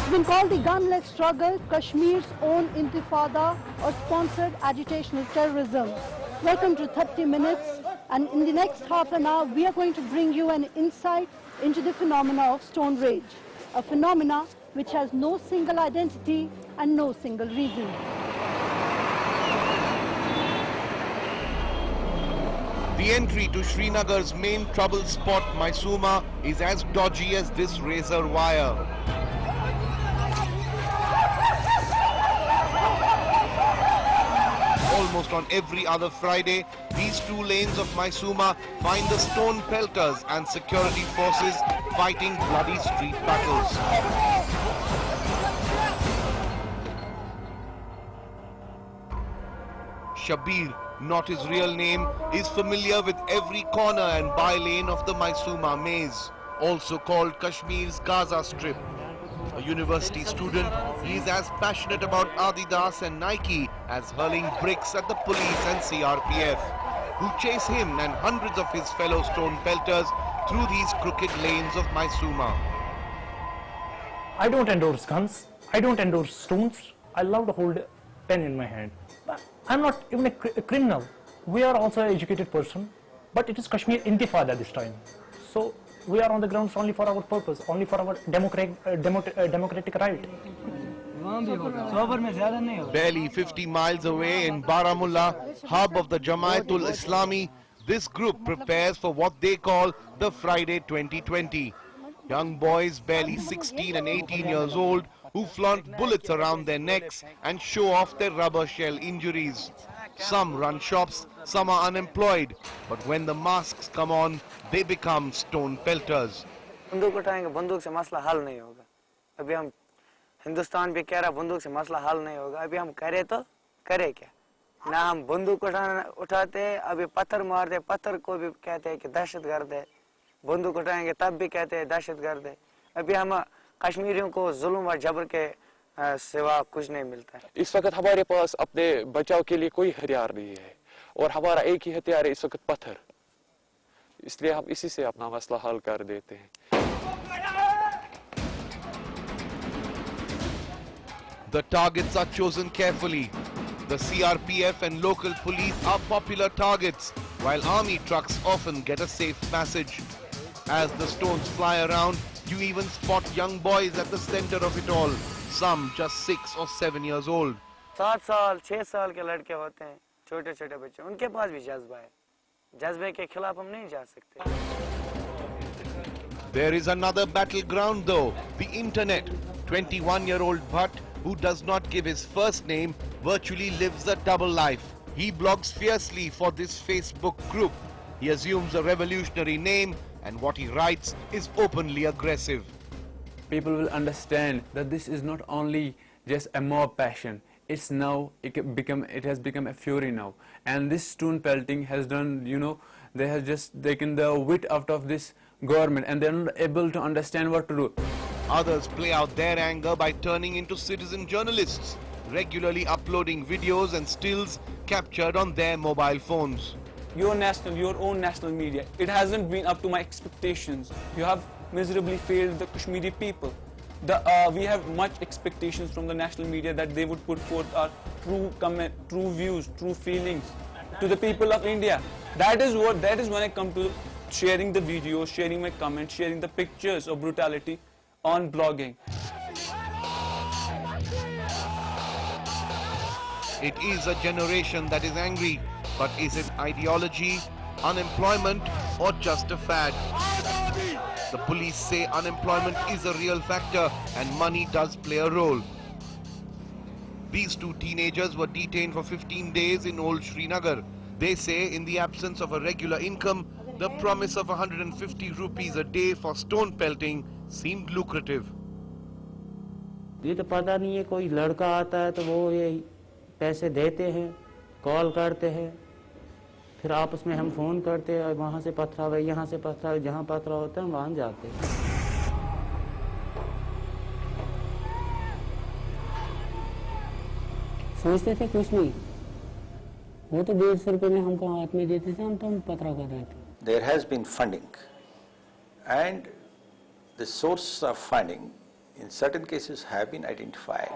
It's been called the gunless struggle, Kashmir's own intifada or sponsored agitational terrorism. Welcome to 30 Minutes, and in the next half an hour we are going to bring you an insight into the phenomena of stone rage, a phenomena which has no single identity and no single reason. The entry to Srinagar's main trouble spot, Mysuma, is as dodgy as this razor wire. Almost on every other Friday, these two lanes of Mysuma find the stone pelters and security forces fighting bloody street battles. Shabir, not his real name, is familiar with every corner and by-lane of the Mysuma maze, also called Kashmir's Gaza Strip. A university student, he is as passionate about Adidas and Nike as hurling bricks at the police and CRPF, who chase him and hundreds of his fellow stone pelters through these crooked lanes of Mysuma. I don't endorse guns, I don't endorse stones, I love to hold a pen in my hand. I'm not even a criminal. We are also an educated person, but it is Kashmir Intifada this time. So we are on the grounds only for our purpose, only for our democratic right. Barely 50 miles away in Baramulla, hub of the Jamaatul Islami, this group prepares for what they call the Friday 2020. Young boys barely 16 and 18 years old who flaunt bullets around their necks and show off their rubber shell injuries. Some run shops, some are unemployed, but when the masks come on, they become stone pelters. बंदूक उठाएंगे, बंदूक से मसला हल नहीं होगा. अभी हम हिंदुस्तान भी कह रहा बंदूक से मसला हल नहीं होगा. अभी हम करे तो करे क्या? ना हम बंदूक उठाते हैं, अभी पत्थर मारते, पत्थर को भी कहते हैं कि दहशतगर्द है. बंदूक उठाएंगे तब भी कहते हैं दहशतगर्द है. अभी हम कश्मीरियों को जुल्म और जबर के सिवा कुछ नहीं मिलता है. इस वक्त हमारे पास अपने बचाव के लिए कोई हथियार नहीं है और हमारा एक ही हथियार है इस वक्त पत्थर. इसलिए हम इसी से अपना मसला हल कर देते हैं. The targets are chosen carefully. The CRPF and local police are popular targets, while army trucks often get a safe passage. As the stones fly around, you even spot young boys at the center of it all, some just 6 or 7 years old. 7 साल 6 साल के लड़के होते हैं, छोटे छोटे बच्चे, उनके पास भी जज्बा है. जज्बे के खिलाफ हम नहीं जा सकते. There is another battleground though, the internet. 21-year-old Bhatt, who does not give his first name, virtually lives a double life. He blogs fiercely for this Facebook group. He assumes a revolutionary name, and what he writes is openly aggressive. People will understand that this is not only just a mob passion. It's now it has become a fury now, and this stone pelting has done. They have just taken the wit out of this government, and they're not able to understand what to do. Others play out their anger by turning into citizen journalists, regularly uploading videos and stills captured on their mobile phones. Your own national media, it hasn't been up to my expectations. You have miserably failed the Kashmiri people. We have much expectations from the national media that they would put forth our true views, true feelings to the people of India. That is when I come to sharing the videos, sharing my comments, sharing the pictures of brutality on blogging. It is a generation that is angry, but is it ideology, unemployment, or just a fad? The police say unemployment is a real factor and money does play a role. These two teenagers were detained for 15 days in Old Srinagar. They say in the absence of a regular income, the promise of 150 rupees a day for stone pelting seemed lucrative. ये तो पता नहीं है, कोई लड़का आता है तो वो ये पैसे देते हैं, कॉल करते हैं, फिर आपस में हम फोन करते हैं, वहाँ से पथराव है, यहाँ से पथराव, जहाँ पथराव होता है वहाँ जाते हैं. सोचते थे कुछ नहीं, वो तो 150 रुपये में हमको हाथ में देते थे, हम तो पथराव कर रहे थे. There has been funding, and the source of funding in certain cases have been identified.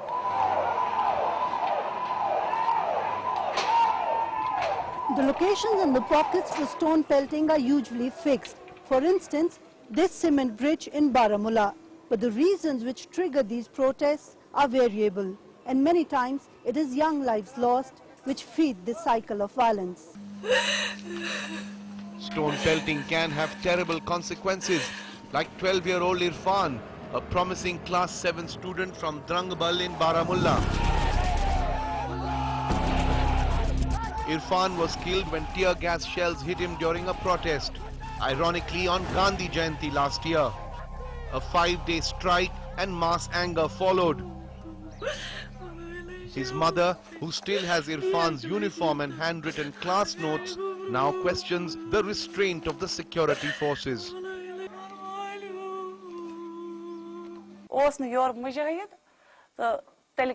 The locations and the pockets for stone pelting are usually fixed. For instance, this cement bridge in Baramulla. But the reasons which trigger these protests are variable, and many times it is young lives lost which feed this cycle of violence. Stone pelting can have terrible consequences, like 12-year-old Irfan, a promising class 7 student from Drangbal in Baramulla. Irfan was killed when tear gas shells hit him during a protest, ironically on Gandhi Jayanti last year. A 5-day strike and mass anger followed. His mother, who still has Irfan's uniform and handwritten class notes, now questions the restraint of the security forces. ओस न your मुजाहिद तो तेल